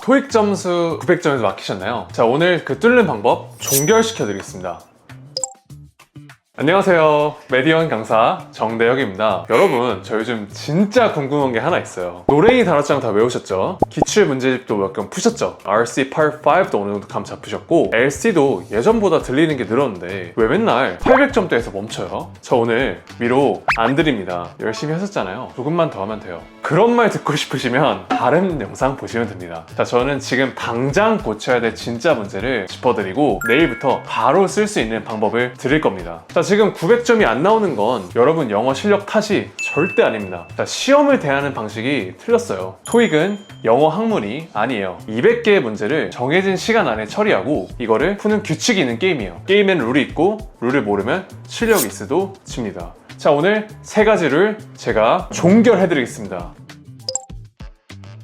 토익 점수 900점에서 막히셨나요? 자, 오늘 그 뚫는 방법 종결시켜 드리겠습니다. 안녕하세요. 메디언 강사 정대혁입니다. 여러분, 저 요즘 진짜 궁금한 게 하나 있어요. 노랭이 단어장 다 외우셨죠? 기출 문제집도 몇 경 푸셨죠? RC Part 5도 어느 정도 감 잡으셨고 LC도 예전보다 들리는 게 늘었는데 왜 맨날 800점대에서 멈춰요? 저 오늘 위로 안 드립니다. 열심히 하셨잖아요. 조금만 더 하면 돼요. 그런 말 듣고 싶으시면 다른 영상 보시면 됩니다. 자, 저는 지금 당장 고쳐야 될 진짜 문제를 짚어드리고 내일부터 바로 쓸 수 있는 방법을 드릴 겁니다. 자, 지금 900점이 안 나오는 건 여러분 영어 실력 탓이 절대 아닙니다. 자, 시험을 대하는 방식이 틀렸어요. 토익은 영어 학문이 아니에요. 200개의 문제를 정해진 시간 안에 처리하고 이거를 푸는 규칙이 있는 게임이에요. 게임에는 룰이 있고 룰을 모르면 실력이 있어도 집니다. 자, 오늘 세 가지를 제가 종결해 드리겠습니다.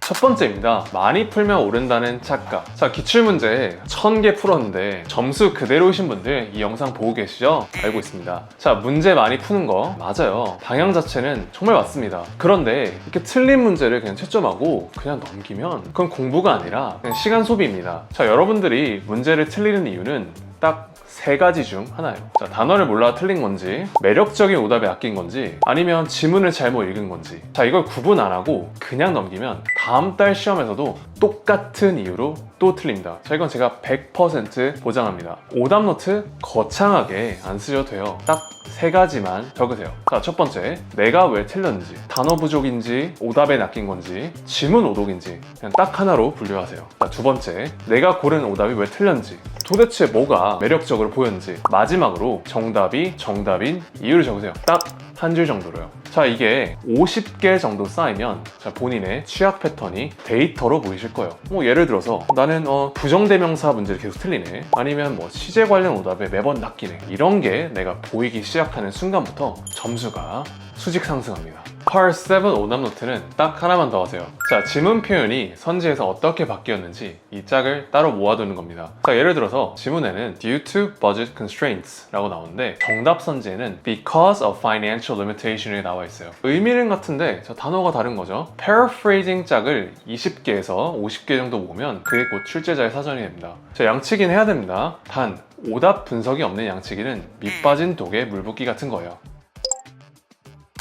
첫 번째입니다. 많이 풀면 오른다는 착각. 자, 기출문제 1000개 풀었는데 점수 그대로이신 분들 이 영상 보고 계시죠? 알고 있습니다. 자, 문제 많이 푸는 거 맞아요. 방향 자체는 정말 맞습니다. 그런데 이렇게 틀린 문제를 그냥 채점하고 그냥 넘기면 그건 공부가 아니라 그냥 시간 소비입니다. 자, 여러분들이 문제를 틀리는 이유는 딱 세 가지 중 하나예요. 자, 단어를 몰라 틀린 건지, 매력적인 오답에 아낀 건지, 아니면 지문을 잘못 읽은 건지. 자, 이걸 구분 안 하고 그냥 넘기면 다음 달 시험에서도 똑같은 이유로 또 틀립니다. 자, 이건 제가 100% 보장합니다. 오답 노트 거창하게 안 쓰셔도 돼요. 딱 세 가지만 적으세요. 자, 첫 번째, 내가 왜 틀렸는지, 단어 부족인지, 오답에 낚인 건지, 지문 오독인지 그냥 딱 하나로 분류하세요. 자, 두 번째, 내가 고른 오답이 왜 틀렸는지, 도대체 뭐가 매력적으로 보였는지, 마지막으로 정답이 정답인 이유를 적으세요. 딱 한 줄 정도로요. 자, 이게 50개 정도 쌓이면 자, 본인의 취약 패턴이 데이터로 보이실 거예요. 뭐 예를 들어서 나는 부정대명사 문제를 계속 틀리네, 아니면 뭐 시제 관련 오답에 매번 낚이네, 이런 게 내가 보이기 시작하는 순간부터 점수가 수직 상승합니다. Part 7 오답 노트는 딱 하나만 더 하세요. 자, 지문 표현이 선지에서 어떻게 바뀌었는지 이 짝을 따로 모아두는 겁니다. 자, 예를 들어서 지문에는 due to budget constraints 라고 나오는데 정답 선지에는 because of financial limitation이 나와 있어요. 의미는 같은데 자, 단어가 다른 거죠. paraphrasing 짝을 20개에서 50개 정도 모으면 그게 곧 출제자의 사전이 됩니다. 자, 양치기는 해야 됩니다. 단 오답 분석이 없는 양치기는 밑 빠진 독에 물 붓기 같은 거예요.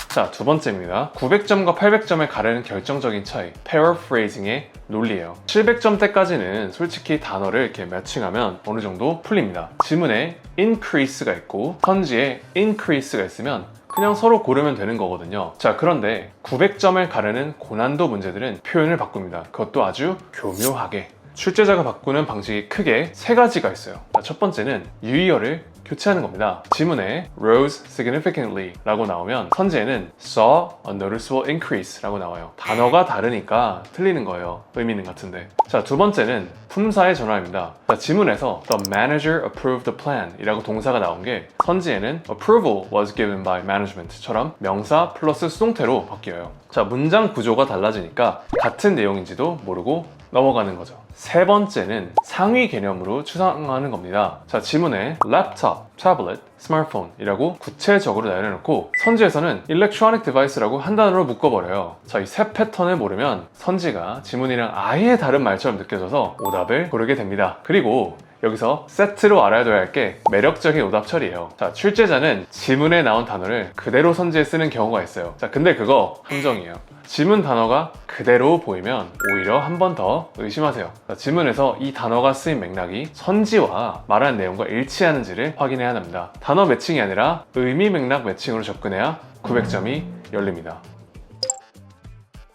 자, 두 번째입니다. 900점과 800점을 가르는 결정적인 차이, paraphrasing의 논리예요. 700점대까지는 솔직히 단어를 이렇게 매칭하면 어느 정도 풀립니다. 지문에 increase가 있고 선지에 increase가 있으면 그냥 서로 고르면 되는 거거든요. 자, 그런데 900점을 가르는 고난도 문제들은 표현을 바꿉니다. 그것도 아주 교묘하게. 출제자가 바꾸는 방식이 크게 세 가지가 있어요. 자, 첫 번째는 유의어를 교체하는 겁니다. 지문에 rose significantly 라고 나오면 선지에는 saw a noticeable increase 라고 나와요. 단어가 다르니까 틀리는 거예요. 의미는 같은데. 자, 두 번째는 품사의 전환입니다. 자, 지문에서 the manager approved the plan 이라고 동사가 나온 게 선지에는 approval was given by management 처럼 명사 플러스 수동태로 바뀌어요. 자, 문장 구조가 달라지니까 같은 내용인지도 모르고 넘어가는 거죠. 세 번째는 상위 개념으로 추상하는 겁니다. 자, 지문에 laptop, tablet, smartphone 이라고 구체적으로 나열해놓고 선지에서는 electronic device라고 한 단어로 묶어버려요. 자, 이 세 패턴을 모르면 선지가 지문이랑 아예 다른 말처럼 느껴져서 오답을 고르게 됩니다. 그리고 여기서 세트로 알아둬야 할 게 매력적인 오답 처리예요. 자, 출제자는 지문에 나온 단어를 그대로 선지에 쓰는 경우가 있어요. 자, 근데 그거 함정이에요. 지문 단어가 그대로 보이면 오히려 한 번 더 의심하세요. 자, 지문에서 이 단어가 쓰인 맥락이 선지와 말하는 내용과 일치하는지를 확인해야 합니다. 단어 매칭이 아니라 의미 맥락 매칭으로 접근해야 900점이 열립니다.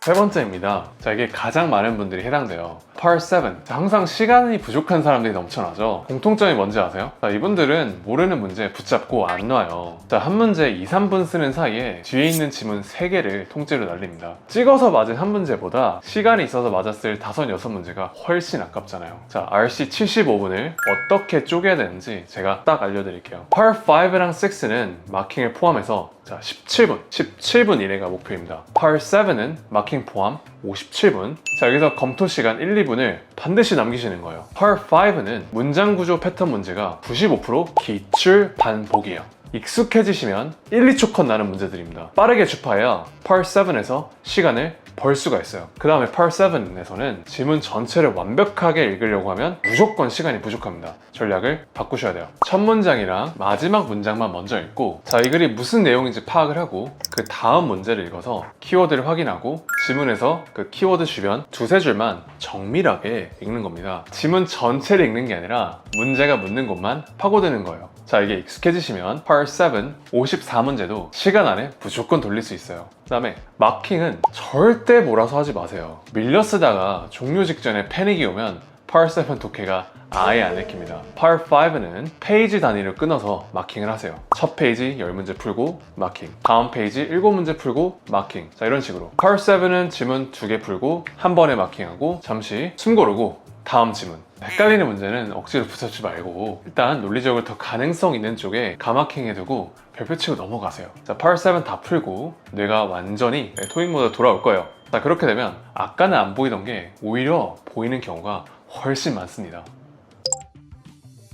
세 번째입니다. 자, 이게 가장 많은 분들이 해당돼요. Part 7. 자, 항상 시간이 부족한 사람들이 넘쳐나죠. 공통점이 뭔지 아세요? 자, 이분들은 모르는 문제 붙잡고 안 놔요. 자, 한 문제 2, 3분 쓰는 사이에 뒤에 있는 지문 3개를 통째로 날립니다. 찍어서 맞은 한 문제보다 시간이 있어서 맞았을 5, 6문제가 훨씬 아깝잖아요. 자, RC 75분을 어떻게 쪼개야 되는지 제가 딱 알려드릴게요. Part 5랑 6는 마킹을 포함해서 자, 17분 이내가 목표입니다. Part 7은 마킹 포함 57분. 자, 여기서 검토 시간 1, 2분을 반드시 남기시는 거예요. Part 5는 문장 구조 패턴 문제가 95% 기출 반복이에요. 익숙해지시면 1, 2초 컷 나는 문제들입니다. 빠르게 주파해야 Part 7에서 시간을 벌 수가 있어요. 그 다음에 Part 7에서는 지문 전체를 완벽하게 읽으려고 하면 무조건 시간이 부족합니다. 전략을 바꾸셔야 돼요. 첫 문장이랑 마지막 문장만 먼저 읽고, 자, 이 글이 무슨 내용인지 파악을 하고 그 다음 문제를 읽어서 키워드를 확인하고 지문에서 그 키워드 주변 두세 줄만 정밀하게 읽는 겁니다. 지문 전체를 읽는 게 아니라 문제가 묻는 곳만 파고드는 거예요. 자, 이게 익숙해지시면 Part 7 54문제도 시간 안에 무조건 돌릴 수 있어요. 그 다음에 마킹은 절대 몰아서 하지 마세요. 밀려 쓰다가 종료 직전에 패닉이 오면 Part 7 독해가 아예 안 읽힙니다. Part 5는 페이지 단위로 끊어서 마킹을 하세요. 첫 페이지 10문제 풀고 마킹, 다음 페이지 7문제 풀고 마킹, 자, 이런 식으로. Part 7은 지문 2개 풀고 한 번에 마킹하고 잠시 숨 고르고 다음 지문. 헷갈리는 문제는 억지로 붙잡지 말고 일단 논리적으로 더 가능성 있는 쪽에 가마킹 해두고 별표 치고 넘어가세요. 자, Part 7 다 풀고 뇌가 완전히 토익 모드로 돌아올 거예요. 자, 그렇게 되면 아까는 안 보이던 게 오히려 보이는 경우가 훨씬 많습니다.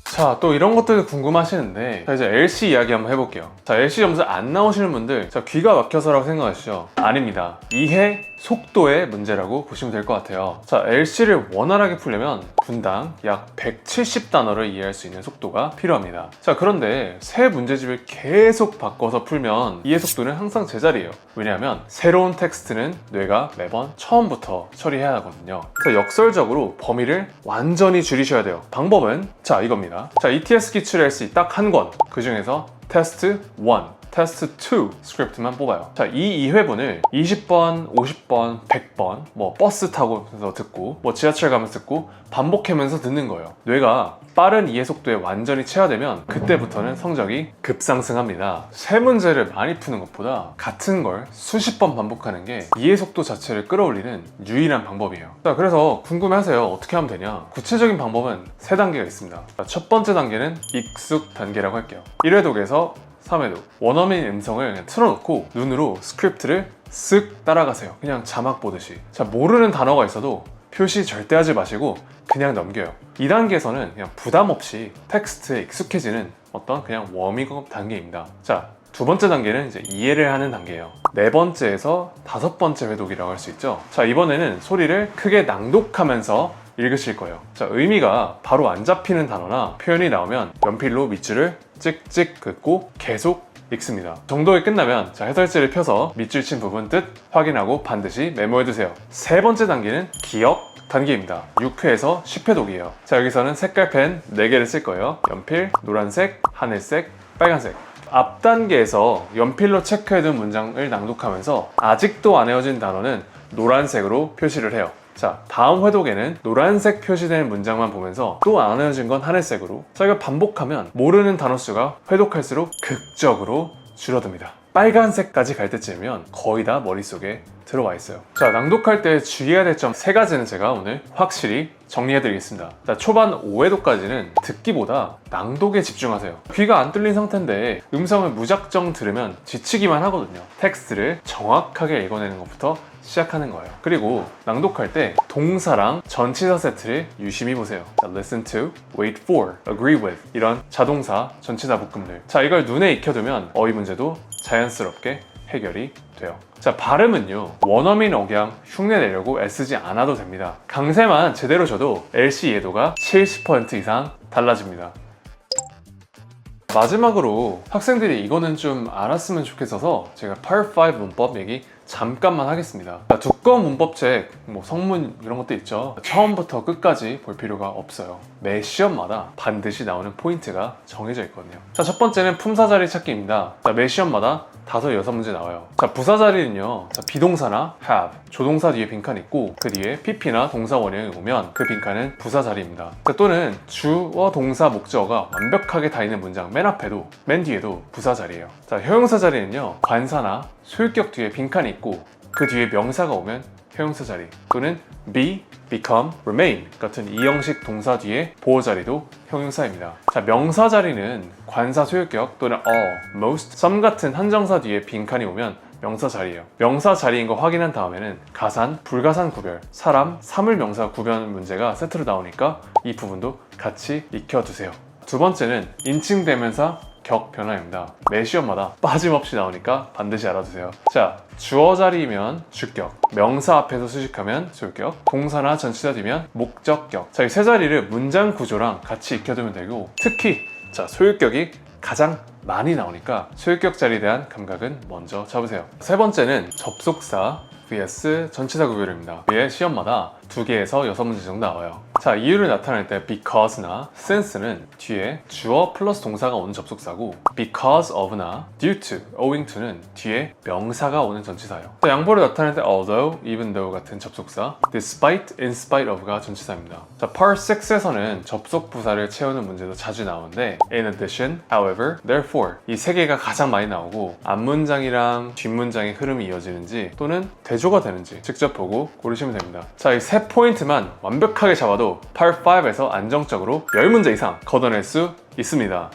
자, 또 이런 것들 궁금하시는데, 자, 이제 LC 이야기 한번 해볼게요. 자, LC 점수 안 나오시는 분들, 자, 귀가 막혀서라고 생각하시죠? 아닙니다. 이해 속도의 문제라고 보시면 될 것 같아요. 자, LC를 원활하게 풀려면 분당 약 170단어를 이해할 수 있는 속도가 필요합니다. 자, 그런데 새 문제집을 계속 바꿔서 풀면 이해 속도는 항상 제자리예요. 왜냐하면 새로운 텍스트는 뇌가 매번 처음부터 처리해야 하거든요. 자, 역설적으로 범위를 완전히 줄이셔야 돼요. 방법은 자, 이겁니다. 자, ETS 기출 LC 딱 한 권, 그 중에서 테스트 1, 테스트 2 스크립트만 뽑아요. 자, 이 2회분을 20번, 50번, 100번 뭐 버스 타고 듣고 뭐 지하철 가면서 듣고 반복하면서 듣는 거예요. 뇌가 빠른 이해 속도에 완전히 체화되면 그때부터는 성적이 급상승합니다. 새 문제를 많이 푸는 것보다 같은 걸 수십 번 반복하는 게 이해 속도 자체를 끌어올리는 유일한 방법이에요. 자, 그래서 궁금해하세요. 어떻게 하면 되냐? 구체적인 방법은 3단계가 있습니다. 자, 첫 번째 단계는 익숙 단계라고 할게요. 1회독에서 3회독 원어민 음성을 그냥 틀어놓고 눈으로 스크립트를 쓱 따라가세요. 그냥 자막 보듯이. 자, 모르는 단어가 있어도 표시 절대 하지 마시고 그냥 넘겨요. 2단계에서는 그냥 부담 없이 텍스트에 익숙해지는 어떤 그냥 워밍업 단계입니다. 자, 두 번째 단계는 이제 이해를 하는 단계예요. 4번째에서 5번째 회독이라고 할 수 있죠. 자, 이번에는 소리를 크게 낭독하면서 읽으실 거예요. 자, 의미가 바로 안 잡히는 단어나 표현이 나오면 연필로 밑줄을 찍찍 긋고 계속 읽습니다. 정도에 끝나면 자, 해설지를 펴서 밑줄 친 부분 뜻 확인하고 반드시 메모해두세요. 3번째 단계는 기억 단계입니다. 6회에서 10회독이에요. 자, 여기서는 색깔펜 4개를 쓸 거예요. 연필, 노란색, 하늘색, 빨간색. 앞 단계에서 연필로 체크해둔 문장을 낭독하면서 아직도 안 외워진 단어는 노란색으로 표시를 해요. 자, 다음 회독에는 노란색 표시되는 문장만 보면서 또 안 외워진 건 하늘색으로. 자, 이걸 반복하면 모르는 단어 수가 회독할수록 극적으로 줄어듭니다. 빨간색까지 갈 때쯤이면 거의 다 머릿속에 들어와 있어요. 자, 낭독할 때 주의해야 될 점 3가지는 제가 오늘 확실히 정리해드리겠습니다. 자, 초반 5회독까지는 듣기보다 낭독에 집중하세요. 귀가 안 뚫린 상태인데 음성을 무작정 들으면 지치기만 하거든요. 텍스트를 정확하게 읽어내는 것부터 시작하는 거예요. 그리고 낭독할 때 동사랑 전치사 세트를 유심히 보세요. 자, listen to, wait for, agree with 이런 자동사, 전치사 묶음들. 자, 이걸 눈에 익혀두면 어휘 문제도 자연스럽게 해결이 돼요. 자, 발음은요, 원어민 억양 흉내 내려고 애쓰지 않아도 됩니다. 강세만 제대로 줘도 LC 이해도가 70% 이상 달라집니다. 마지막으로 학생들이 이거는 좀 알았으면 좋겠어서 제가 Part 5 문법 얘기 잠깐만 하겠습니다. 두꺼운 문법책, 뭐 성문 이런 것도 있죠. 처음부터 끝까지 볼 필요가 없어요. 매 시험마다 반드시 나오는 포인트가 정해져 있거든요. 자, 첫 번째는 품사 자리 찾기입니다. 자, 매 시험마다 5, 6문제 나와요. 자, 부사 자리는요, 자, 비동사나 have, 조동사 뒤에 빈칸 있고 그 뒤에 pp나 동사 원형이 오면 그 빈칸은 부사 자리입니다. 자, 또는 주어, 동사, 목적어가 완벽하게 다 있는 문장 맨 앞에도 맨 뒤에도 부사 자리예요. 자, 형용사 자리는요, 관사나 소유격 뒤에 빈칸이 있고 그 뒤에 명사가 오면 형용사 자리, 또는 be, become, remain 같은 이형식 동사 뒤에 보호 자리도 형용사입니다. 자, 명사 자리는 관사 소유격 또는 all, most, some 같은 한정사 뒤에 빈칸이 오면 명사 자리예요. 명사 자리인 거 확인한 다음에는 가산, 불가산 구별, 사람, 사물 명사 구별 문제가 세트로 나오니까 이 부분도 같이 익혀두세요. 두 번째는 인칭 대명사 격 변화입니다. 매 시험마다 빠짐없이 나오니까 반드시 알아두세요. 자, 주어 자리이면 주격, 명사 앞에서 수식하면 소유격, 동사나 전치사 뒤면 목적격. 자, 이 세 자리를 문장 구조랑 같이 익혀두면 되고, 특히 자, 소유격이 가장 많이 나오니까 소유격 자리에 대한 감각은 먼저 잡으세요. 세 번째는 접속사 vs 전치사 구별입니다. 이게 시험마다 2개에서 6문제 정도 나와요. 자, 이유를 나타낼 때 because나 since는 뒤에 주어 플러스 동사가 오는 접속사고, because of나 due to, owing to는 뒤에 명사가 오는 전치사예요. 자, 양보를 나타낼 때 although, even though 같은 접속사, despite, in spite of가 전치사입니다. 자, part 6에서는 접속 부사를 채우는 문제도 자주 나오는데 in addition, however, therefore 이 세 개가 가장 많이 나오고, 앞문장이랑 뒷문장의 흐름이 이어지는지 또는 대조가 되는지 직접 보고 고르시면 됩니다. 자, 이 세 포인트만 완벽하게 잡아도 Part 5에서 안정적으로 10문제 이상 걷어낼 수 있습니다.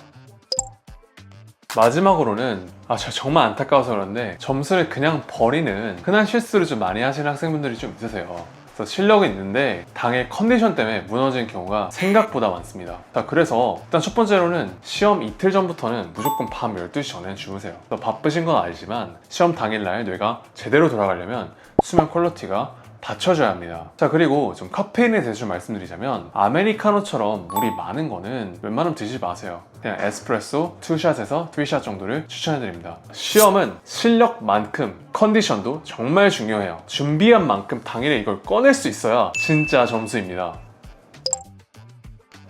마지막으로는 저 정말 안타까워서 그런데 점수를 그냥 버리는 흔한 실수를 좀 많이 하시는 학생분들이 좀 있으세요. 그래서 실력은 있는데 당일 컨디션 때문에 무너지는 경우가 생각보다 많습니다. 자, 그래서 일단 첫 번째로는 시험 이틀 전부터는 무조건 밤 12시 전에는 주무세요. 바쁘신 건 알지만 시험 당일날 뇌가 제대로 돌아가려면 수면 퀄리티가 받쳐줘야 합니다. 자, 그리고 좀 카페인에 대해서 좀 말씀드리자면 아메리카노처럼 물이 많은 거는 웬만하면 드시지 마세요. 그냥 에스프레소 2샷에서 3샷 정도를 추천해드립니다. 시험은 실력만큼 컨디션도 정말 중요해요. 준비한 만큼 당일에 이걸 꺼낼 수 있어야 진짜 점수입니다.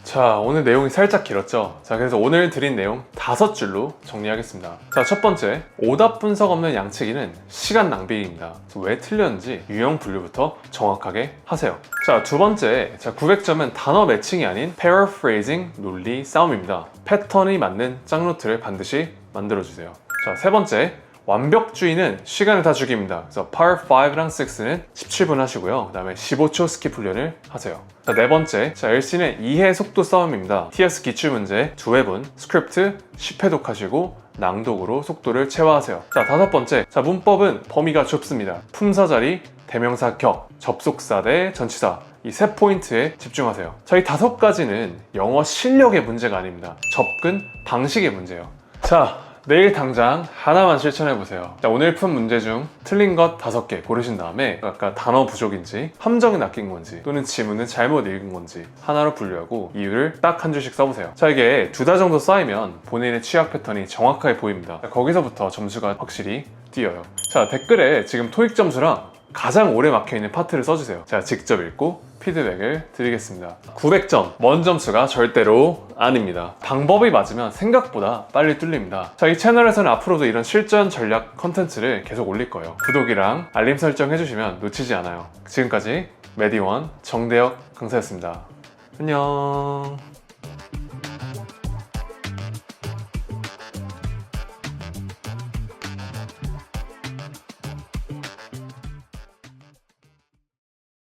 자, 오늘 내용이 살짝 길었죠? 자, 그래서 오늘 드린 내용 5줄로 정리하겠습니다. 자, 첫 번째, 오답 분석 없는 양치기는 시간 낭비입니다. 왜 틀렸는지 유형 분류부터 정확하게 하세요. 자, 두 번째, 900점은 단어 매칭이 아닌 paraphrasing 논리 싸움입니다. 패턴이 맞는 짝노트를 반드시 만들어주세요. 자, 세 번째, 완벽주의는 시간을 다 죽입니다. 그래서 Part 5랑 6는 17분 하시고요. 그 다음에 15초 스킵 훈련을 하세요. 자, 네 번째, LC는 이해 속도 싸움입니다. TS 기출문제 2회분, 스크립트 10회독 하시고 낭독으로 속도를 체화하세요. 자, 다섯 번째, 문법은 범위가 좁습니다. 품사 자리, 대명사 격, 접속사 대 전치사, 이 세 포인트에 집중하세요. 자, 이 5가지는 영어 실력의 문제가 아닙니다. 접근 방식의 문제예요. 자, 내일 당장 하나만 실천해보세요. 자, 오늘 푼 문제 중 틀린 것 5개 고르신 다음에 아까 단어 부족인지, 함정이 낚인 건지, 또는 지문을 잘못 읽은 건지 하나로 분류하고 이유를 딱 한 줄씩 써보세요. 자, 이게 2달 정도 쌓이면 본인의 취약 패턴이 정확하게 보입니다. 자, 거기서부터 점수가 확실히 뛰어요. 자, 댓글에 지금 토익 점수랑 가장 오래 막혀있는 파트를 써주세요. 제가 직접 읽고 피드백을 드리겠습니다. 900점, 먼 점수가 절대로 아닙니다. 방법이 맞으면 생각보다 빨리 뚫립니다. 자, 이 채널에서는 앞으로도 이런 실전 전략 컨텐츠를 계속 올릴 거예요. 구독이랑 알림 설정 해주시면 놓치지 않아요. 지금까지 메디원 정대혁 강사였습니다. 안녕.